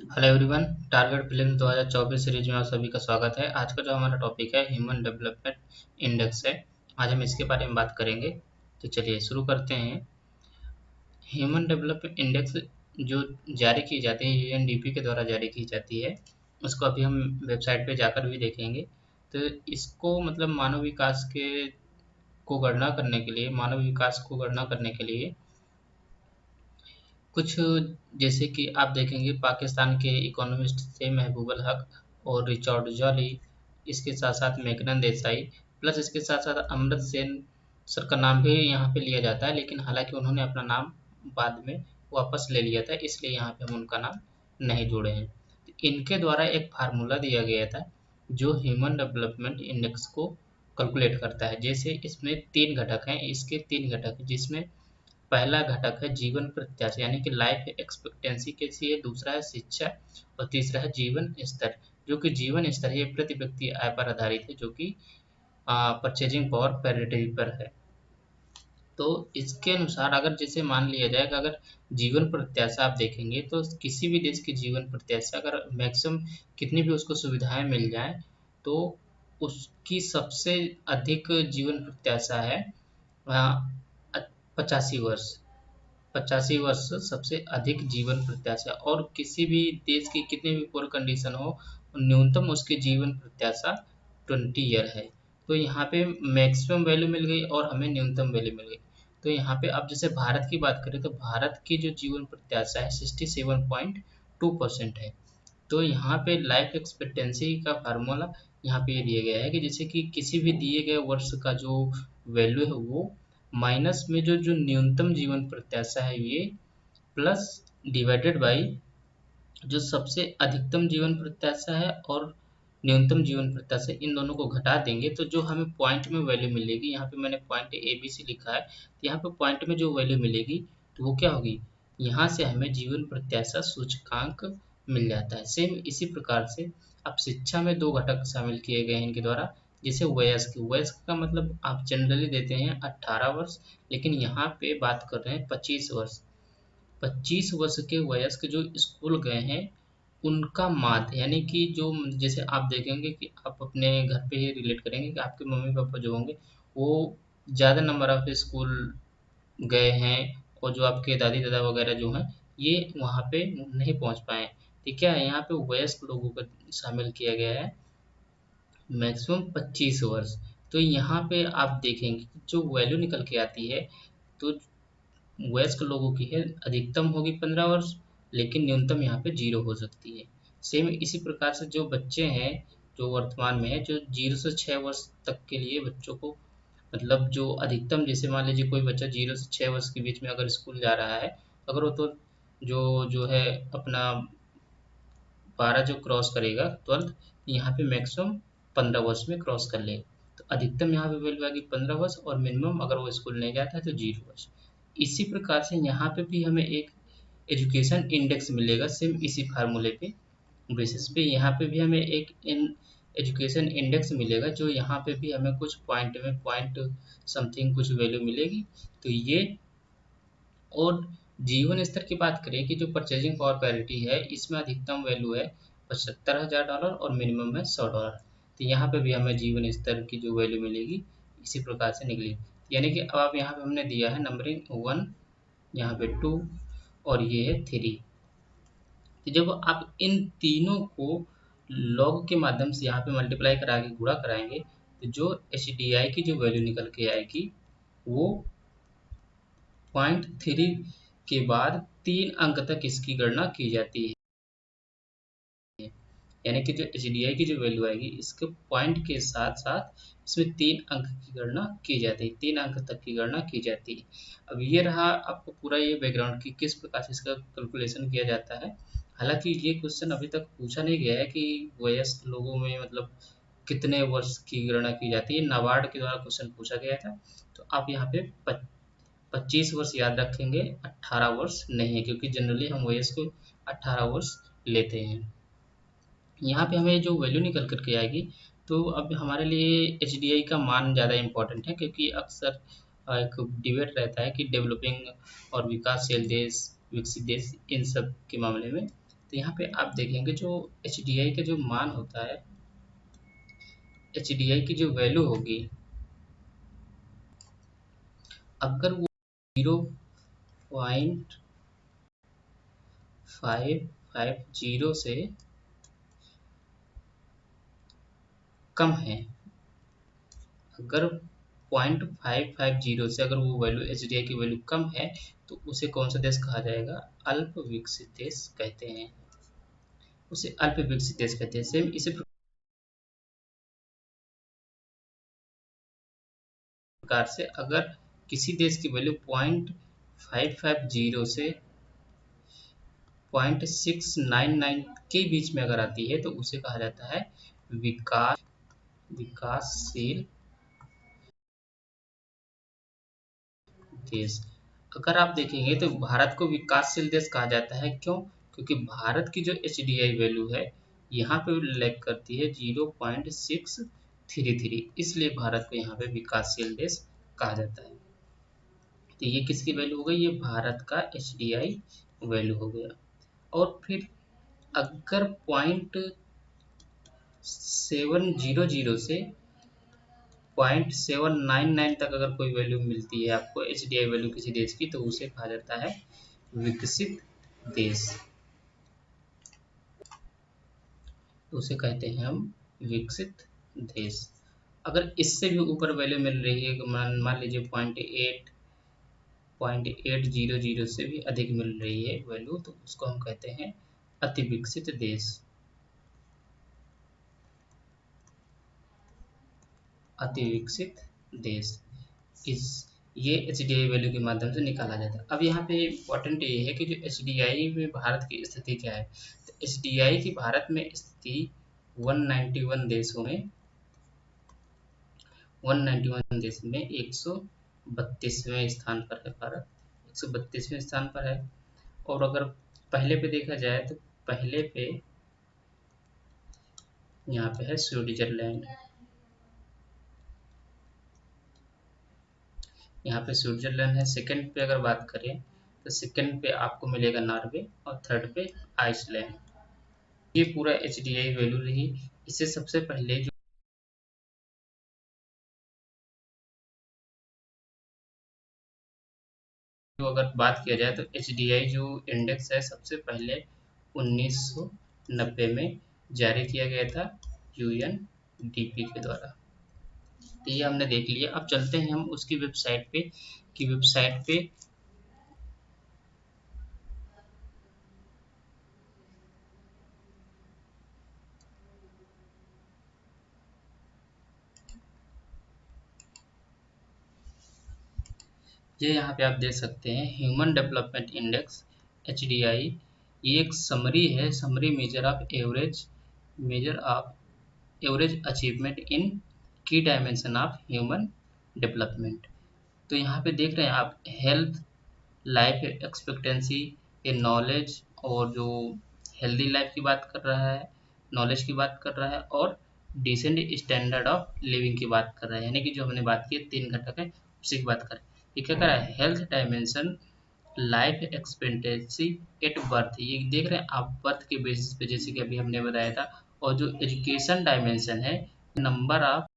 Hello everyone. Target film 2024 series में आप सभी का स्वागत है। आज का जो हमारा टॉपिक है ह्यूमन डेवलपमेंट इंडेक्स है। आज हम इसके बारे में बात करेंगे। तो चलिए शुरू करते हैं। ह्यूमन डेवलपमेंट इंडेक्स जो जारी की जाती है यूएनडीपी के द्वारा जारी की जाती है, उसको अभी हम वेबसाइट पे जाकर भी देखेंगे। तो इसको मतलब मानव विकास को गणना करने के लिए कुछ, जैसे कि आप देखेंगे पाकिस्तान के इकोनॉमिस्ट थे महबूब अल हक और रिचर्ड जॉली, इसके साथ साथ मेघना देसाई, प्लस इसके साथ साथ अमर्त्य सेन सर का नाम भी यहाँ पे लिया जाता है, लेकिन हालांकि उन्होंने अपना नाम बाद में वापस ले लिया था, इसलिए यहाँ पे हम उनका नाम नहीं जोड़े हैं। तो इनके द्वारा एक फार्मूला दिया गया था जो ह्यूमन डेवलपमेंट इंडेक्स को कैलकुलेट करता है। जैसे इसमें तीन घटक हैं, इसके तीन घटक जिसमें पहला घटक है जीवन प्रत्याशा यानी कि लाइफ एक्सपेक्टेंसी कैसी है, दूसरा है शिक्षा और तीसरा है जीवन स्तर। जो कि जीवन स्तर है ये प्रति व्यक्ति आय पर आधारित है, जो कि परचेजिंग पावर पैरिटी पर है। तो इसके अनुसार अगर जैसे मान लिया जाए कि अगर जीवन प्रत्याशा आप देखेंगे तो किसी भी देश की जीवन प्रत्याशा अगर मैक्सिमम कितनी भी उसको सुविधाएं मिल जाए, तो उसकी सबसे अधिक जीवन प्रत्याशा है 85 वर्ष। 85 वर्ष सबसे अधिक जीवन प्रत्याशा, और किसी भी देश की कितनी भी पुअर कंडीशन हो, न्यूनतम उसकी जीवन प्रत्याशा 20 ईयर है। तो यहाँ पे मैक्सिमम वैल्यू मिल गई और हमें न्यूनतम वैल्यू मिल गई। तो यहाँ पे अब जैसे भारत की बात करें तो भारत की जो जीवन प्रत्याशा है 67.2% है। तो यहाँ पे लाइफ एक्सपेक्टेंसी का फार्मूला यहाँ पे ये दिया गया है कि जैसे कि किसी भी दिए गए वर्ष का जो वैल्यू है वो माइनस में जो जो न्यूनतम जीवन प्रत्याशा है ये, प्लस डिवाइडेड बाई जो सबसे अधिकतम जीवन प्रत्याशा है और न्यूनतम जीवन प्रत्याशा, इन दोनों को घटा देंगे तो जो हमें पॉइंट में वैल्यू मिलेगी, यहाँ पे मैंने पॉइंट ए बी सी लिखा है, तो यहाँ पे पॉइंट में जो वैल्यू मिलेगी तो वो क्या होगी, यहाँ से हमें जीवन प्रत्याशा सूचकांक मिल जाता है। सेम इसी प्रकार से अब शिक्षा में दो घटक शामिल किए गए हैं इनके द्वारा। जैसे वयस्क, वयस्क का मतलब आप जनरली देते हैं 18 वर्ष, लेकिन यहाँ पे बात कर रहे हैं 25 वर्ष। 25 वर्ष के वयस्क जो स्कूल गए हैं उनका माध्य यानी कि जो, जैसे आप देखेंगे कि आप अपने घर पे ही रिलेट करेंगे कि आपके मम्मी पापा जो होंगे वो ज़्यादा नंबर ऑफ स्कूल गए हैं, और जो आपके दादी दादा वगैरह जो हैं ये वहाँ पे नहीं पहुँच पाए। ठीक है, यहाँ पे वयस्क लोगों को शामिल किया गया है, मैक्सिमम 25 वर्ष। तो यहाँ पे आप देखेंगे कि जो वैल्यू निकल के आती है, तो वयस्क लोगों की है अधिकतम होगी 15 वर्ष, लेकिन न्यूनतम यहाँ पे 0 हो सकती है। सेम इसी प्रकार से जो बच्चे हैं जो वर्तमान में है, जो 0 से 6 वर्ष तक के लिए बच्चों को, मतलब जो अधिकतम, जैसे मान लीजिए कोई बच्चा 0 से 6 वर्ष के बीच में अगर स्कूल जा रहा है, अगर वो तो जो जो है अपना 12 जो क्रॉस करेगा 12, यहाँ पे मैक्सिमम 15 वर्ष में क्रॉस कर ले, तो अधिकतम यहाँ पे वैल्यू आएगी 15 वर्ष, और मिनिमम अगर वो स्कूल नहीं जाता है तो 0 वर्ष। इसी प्रकार से यहाँ पे भी हमें एक एजुकेशन इंडेक्स मिलेगा, सेम इसी फार्मूले पे बेसिस पे यहाँ पे भी हमें एक एजुकेशन इंडेक्स मिलेगा, जो यहाँ पे भी हमें कुछ पॉइंट में पॉइंट समथिंग कुछ वैल्यू मिलेगी। तो ये, और जीवन स्तर की बात करें कि जो परचेजिंग पावर पैरिटी है इसमें अधिकतम वैल्यू है $75,000 और मिनिमम है $100। तो यहाँ पे भी हमें जीवन स्तर की जो वैल्यू मिलेगी इसी प्रकार से निकली। यानी कि अब आप यहाँ पे हमने दिया है नंबरिंग 1, यहाँ पे 2 और ये है 3। तो जब आप इन तीनों को लॉग के माध्यम से यहाँ पे मल्टीप्लाई करा के गुणा कराएंगे, तो जो एच डी आई की जो वैल्यू निकल के आएगी वो 0.3 के बाद 3 अंक तक इसकी गणना की जाती है। यानी कि जो एच डी आई की जो वैल्यू आएगी इसके पॉइंट के साथ साथ इसमें 3 अंक की गणना की जाती है, 3 अंक तक की गणना की जाती है। अब ये रहा आपको पूरा ये बैकग्राउंड कि किस प्रकार से इसका कैलकुलेशन किया जाता है। हालांकि ये क्वेश्चन अभी तक पूछा नहीं गया है कि वयस्क लोगों में मतलब कितने वर्ष की गणना की जाती है, नाबार्ड के द्वारा क्वेश्चन पूछा गया था। तो आप यहाँ पे 25 वर्ष याद रखेंगे, 18 वर्ष नहीं है, क्योंकि जनरली हम वयस्क को 18 वर्ष लेते हैं। यहाँ पे हमें जो वैल्यू निकल कर के आएगी, तो अब हमारे लिए एच डी आई का मान ज़्यादा इम्पोर्टेंट है, क्योंकि अक्सर एक डिबेट रहता है कि डेवलपिंग और विकासशील देश, विकसित देश, इन सब के मामले में तो यहाँ पे आप देखेंगे जो एच डी आई का जो मान होता है, एच डी आई की जो वैल्यू होगी, अगर वो 0.550 से कम है, अगर 0.550 से अगर वो वैल्यू एच डी आई की वैल्यू कम है, तो उसे कौन सा देश कहा जाएगा? अल्प विकसित देश कहते हैं, उसे अल्प विकसित देश कहते हैं। सेम इसी प्रकार से अगर किसी देश की वैल्यू 0.550 से 0.699 के बीच में अगर आती है, तो उसे कहा जाता है विकासशील देश। अगर आप देखेंगे तो भारत को विकासशील देश कहा जाता है, क्यों? क्योंकि भारत की जो एच डी आई वैल्यू है, यहाँ पे लैग करती है 0.633, इसलिए भारत को यहाँ पे विकासशील देश कहा जाता है। तो ये किसकी वैल्यू हो गई? ये भारत का एच डी आई वैल्यू हो गया। और फिर अगर 0.700 से 0.799 तक अगर कोई वैल्यू मिलती है आपको एच डी आई वैल्यू किसी देश की, तो उसे कहा जाता है विकसित देश। तो उसे कहते हैं हम विकसित देश। अगर इससे भी ऊपर वैल्यू मिल रही है, मान लीजिए 0.800 से भी अधिक मिल रही है वैल्यू, तो उसको हम कहते हैं अति विकसित देश। अति विकसित देश इस ये एच डी आई वैल्यू के माध्यम से निकाला जाता है। अब यहाँ पे इम्पोर्टेंट ये है कि जो एच डी आई में भारत की स्थिति क्या है। तो एच डी आई की भारत में स्थिति 191 देशों में 191 देश में 132वें स्थान पर है भारत, 132वें स्थान पर है। और अगर पहले पे देखा जाए तो पहले पे यहाँ पे है स्विट्जरलैंड, यहाँ पे स्विट्जरलैंड है। सेकंड पे अगर बात करें तो सेकंड पे आपको मिलेगा नॉर्वे और थर्ड पे आइसलैंड। ये पूरा एच डी आई वैल्यू रही। इससे सबसे पहले जो अगर बात किया जाए तो एच डी आई जो इंडेक्स है सबसे पहले 1990 में जारी किया गया था यूएनडीपी के द्वारा। तो ये हमने देख लिया। अब चलते हैं हम उसकी वेबसाइट पे कि वेबसाइट पे ये यहाँ पे आप देख सकते हैं human development index H D I. ये एक समरी है, summary measure of average achievement in की डायमेंशन ऑफ ह्यूमन डेवलपमेंट। तो यहाँ पे देख रहे हैं आप हेल्थ, लाइफ एक्सपेक्टेंसी, ये नॉलेज, और जो हेल्दी लाइफ की बात कर रहा है, नॉलेज की बात कर रहा है, और डिसेंट स्टैंडर्ड ऑफ लिविंग की बात कर रहा है। यानी कि जो हमने बात की 3 घटक है उसी की बात कर रहे हैं। ये क्या कर रहा है? Health dimension, life expectancy at birth, ये देख रहे हैं आप बर्थ के बेसिस पे, जैसे कि अभी हमने बताया था। और जो एजुकेशन डायमेंशन है, नंबर ऑफ